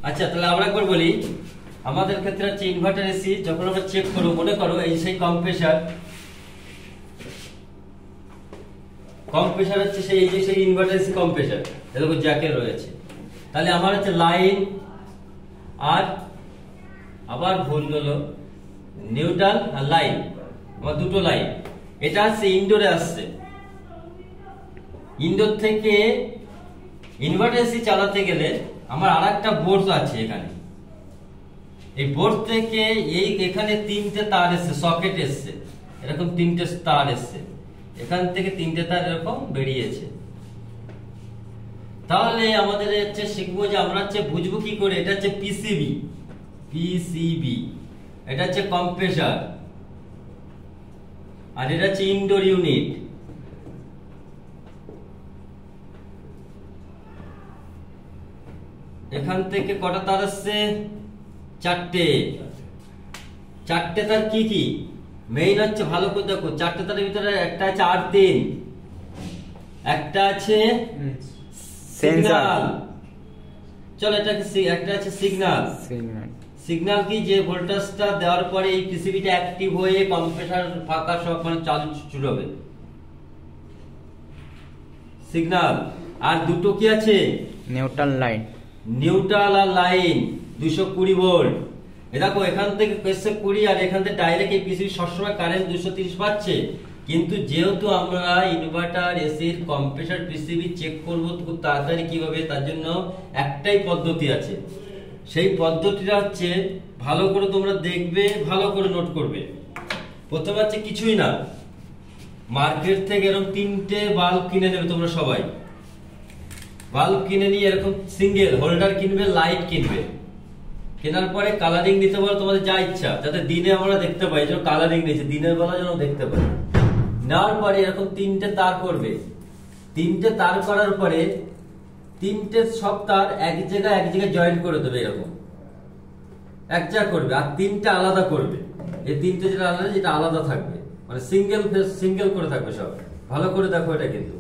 আচ্ছা, তাহলে আমরা একবার বলি, আমাদের ক্ষেত্রে হচ্ছে ইনভার্টার এসি যখন আমরা চেক করব, মনে করো এই সেই কম্প্রেসার হচ্ছে সেই এই যে সেই ইনভার্টার এসি কম্প্রেসার, এরকম জ্যাকে রয়েছে। তাহলে আমার হচ্ছে লাইন আর আবার ভুল হলো, নিউট্রাল আর লাইন, আমার দুটো লাইন। এটা হচ্ছে ইনডোরে আসছে, ইনডোর থেকে ইনভার্টার এসি চালাতে গেলে আমার আরেকটা বোর্ড আছে এখানে। এই বোর্ড থেকে এই এখানে তিনটে তার এসছে, সকেট এসছে, এরকম তিনটে তার এসছে, এখান থেকে তিনটে তার এরকম বেরিয়েছে। তাহলে আমাদের হচ্ছে শিখবো যে আমরা হচ্ছে বুঝবো কি করে, এটা হচ্ছে পিসিবি, এটা হচ্ছে কম্প্রেসার, আর এটা হচ্ছে ইনডোর ইউনিট। এখান থেকে কটা তার আসছে? চারটে তার। কি কি মেইন হচ্ছে, ভালো করে দেখো, চারটে তারের ভিতরে একটা আছে আর্থিং, একটা আছে সিগন্যাল, চলো এটাকে একটা আছে সিগন্যাল কি, যে ভোল্টেজটা দেওয়ার পরে এই পিসিবিটা অ্যাক্টিভ হয়ে কম্প্রেসার ফাঁকা সব মানে চালু শুরু হবে, সিগন্যাল। আর দুটো কি আছে? নিউট্রাল আর লাইন, 220 ভোল্ট। এ দেখো এখান থেকে 20 আর এখান থেকে ডাইরেক্ট এই পিসিবি সবসময় কারেন্ট 230 পাচ্ছে, কিন্তু যেহেতু আমরা ইনভার্টার এসির কম্প্রেসার পিসিবি চেক করব খুব তাড়াতাড়ি কিভাবে, তার জন্য একটাই পদ্ধতি আছে। সেই পদ্ধতিটা হচ্ছে, ভালো করে তোমরা দেখবে, ভালো করে নোট করবে। প্রথমে হচ্ছে কিছুই না, মার্কেট থেকে এরকম তিনটে বাল্ব কিনে নেবে তোমরা সবাই। বাল্ব কিনে নিয়ে এরকম সিঙ্গেল হোল্ডার কিনবে, লাইট কিনবে। কেনার পরে কালারিং দিতে পারো তোমাদের যা ইচ্ছা, যাতে দিনে আমরা দেখতে পাই, যেন কালারিং দিয়েছে, দিনের বেলা যেন দেখতে পাই। নেওয়ার পরে এরকম তিনটে তার করবে, তিনটে তার করার পরে তিনটে সব তার এক জায়গায় জয়েন করে দেবে, এরকম এক জায়গা করবে, আর তিনটে আলাদা করবে। এই তিনটে যেটা আলাদা থাকবে, মানে সিঙ্গেল করে থাকবে সব। ভালো করে দেখো, এটা কিন্তু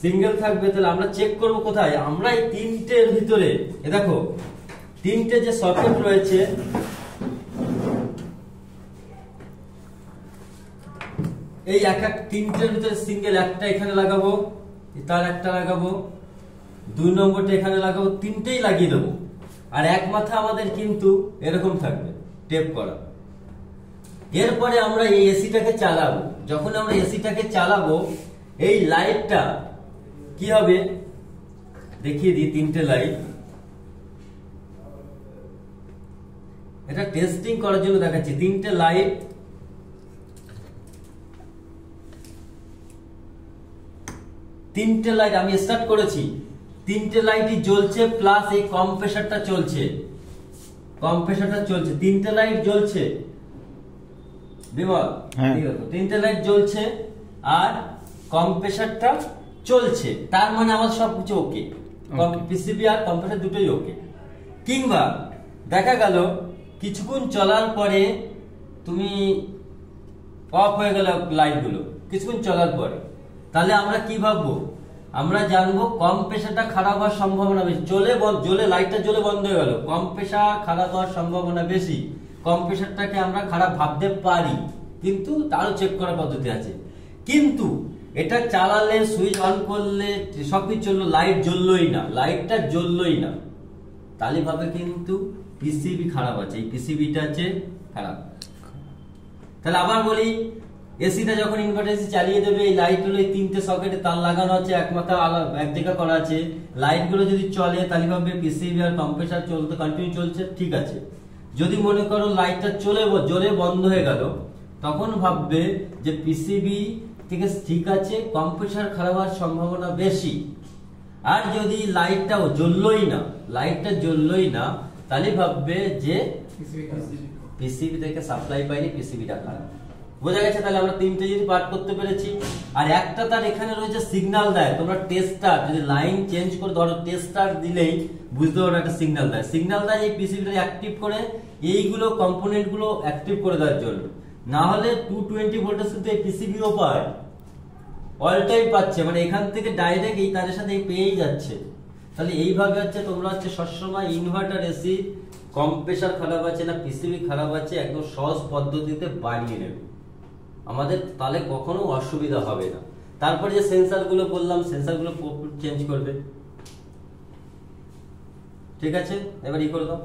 সিঙ্গেল থাকবে। তাহলে আমরা চেক করব কোথায়? আমরা এই তিনটের ভিতরে, এ দেখো তিনটে যে সকেট রয়েছে, এই তিনটের ভিতরে সিঙ্গেল একটা এখানে লাগাবো, তার একটা লাগাবো, 2 নম্বরটা এখানে লাগাবো, তিনটেই লাগিয়ে দেবো। আর এক মাথা আমাদের কিন্তু এরকম থাকবে টেপ করা। এরপরে আমরা এই এসিটাকে চালাবো। যখন আমরা এসিটাকে চালাবো, এই লাইটটা কি হবে দেখিয়ে দিই, তিনটে লাইট। এটা টেস্টিং করার জন্য দেখাচ্ছি, তিনটে লাইট, আমি স্টার্ট করেছি, তিনটে লাইটই জ্বলছে, প্লাস এই কম্প্রেসারটা চলছে, তিনটে লাইট জ্বলছে বিমল, তিনটে লাইট জ্বলছে আর কম্প্রেসারটা চলছে। তার মানে আমার সবকিছু ওকে, পিসিবি আর কম্প্রেসার দুটোই ওকে। কিংবা দেখা গেল কিছুক্ষণ চলার পরে তুমি অফ হয়ে গেল লাইট গুলো কিছুক্ষণ চলার পরে, তাহলে আমরা কি ভাববো? আমরা জানবো কম্প্রেসারটা খারাপ হওয়ার সম্ভাবনা বেশি। লাইটটা জ্বলে বন্ধ হয়ে গেল, কম্প্রেসার খারাপ হওয়ার সম্ভাবনা বেশি। কম্প্রেসারটাকে আমরা খারাপ ভাবতে পারি, কিন্তু তারও চেক করার পদ্ধতি আছে। কিন্তু এটা চালালে, সুইচ অন করলে সবকিছু চললো, লাইটটা জ্বললোই না, তাহলে ভাবে কিন্তু পিসিবি খারাপ আছে, এই পিসিবিটা আছে খারাপ। তাহলে আবার বলি, এসিটা যখন ইনভার্টার এসি চালিয়ে দেবে, এই লাইট গুলো এই তিনটে সকেটে তার লাগানো আছে, এক মাথা এক জায়গা করা আছে, লাইট গুলো যদি চলে তাহলে ভাবে পিসিবি আর কম্প্রেসার চলতে কন্টিনিউ চলছে, ঠিক আছে। যদি মনে করো লাইটটা জ্বলে বন্ধ হয়ে গেল, তখন ভাববে যে পিসিবি থেকে ঠিক আছে, কম্প্রেসার খারাপ হওয়ার সম্ভাবনা বেশি। আর যদি লাইটটা জ্বললোই না, তাহলে ভাববে যে পিসিবি থেকে সাপ্লাই পাইনি, পিসিবিটা খারাপ। বোঝা গেছে? তাহলে আমরা তিনটে জিনিস পার্ট করতে পেরেছি। আর একটা তার এখানে রয়েছে সিগন্যাল দেয়, তোমরা টেস্টার, যদি লাইন চেঞ্জ করে ধরো টেস্টার দিলেই বুঝতে পারো একটা সিগন্যাল দেয়, এই পিসিবিটা অ্যাক্টিভ করে, এইগুলো কম্পোনেন্ট গুলো অ্যাক্টিভ করে দেওয়ার জন্য। না হলে 220 ভোল্টেজ কিন্তু এই পিসিবিও পায়, অল টাইম পাচ্ছে, মানে এখান থেকে ডাইরেক্ট এই তারের সাথে পেয়েই যাচ্ছে। তাহলে এইভাবে হচ্ছে তোমরা হচ্ছে সবসময় ইনভার্টার এসি কম্প্রেসার খারাপ আছে না পিসিবি খারাপ আছে একদম সহজ পদ্ধতিতে বানিয়ে নেবে, আমাদের তাহলে কখনো অসুবিধা হবে না। তারপরে যে সেন্সার গুলো বললাম, সেন্সার গুলো চেঞ্জ করবে, ঠিক আছে? এবার ই করে দাও।